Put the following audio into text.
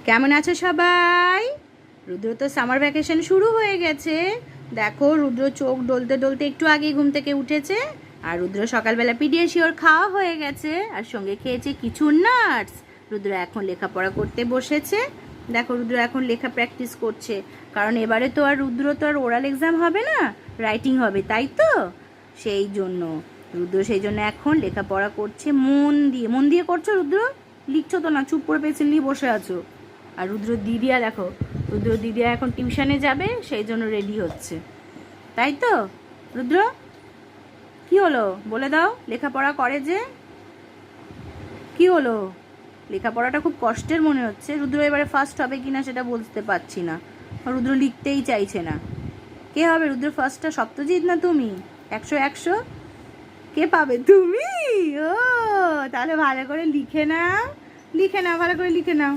কেমন আছো সবাই? রুদ্র তো সামার ভ্যাকেশন শুরু হয়ে গেছে। দেখো রুদ্র চোখ ডলতে ডলতে একটু আগে ঘুম থেকে উঠেছে। আর রুদ্র সকালবেলা পিডিয়াশিওর খাওয়া হয়ে গেছে, আর সঙ্গে খেয়েছে কিছু নাটস। রুদ্র এখন লেখাপড়া করতে বসেছে। দেখো রুদ্র এখন লেখা প্র্যাকটিস করছে, কারণ এবারে তো আর রুদ্র তো আর ওরাল এক্সাম হবে না, রাইটিং হবে, তাই তো? সেই জন্য রুদ্র এখন লেখাপড়া করছে মন দিয়ে। মন দিয়ে করছো রুদ্র? লিখছো তো না, চুপ করে পেন্সিল নিয়ে বসে আছো। আর রুদ্র দিদিয়া দেখো, রুদ্র দিদিয়া এখন টিউশনে যাবে, সেই জন্য রেডি হচ্ছে, তাই তো? রুদ্র কি হলো বলে দাও, লেখাপড়া করে যে কি হলো? লেখাপড়াটা খুব কষ্টের মনে হচ্ছে। রুদ্র এবারে ফার্স্ট হবে কিনা সেটা বলতে পারছি না। রুদ্র লিখতেই চাইছে না। কে হবে রুদ্র ফার্স্টটা? সপ্তজিৎ না তুমি? 100 কে পাবে? তুমি? ও তাহলে ভালো করে লিখে নাও, ভালো করে লিখে নাও।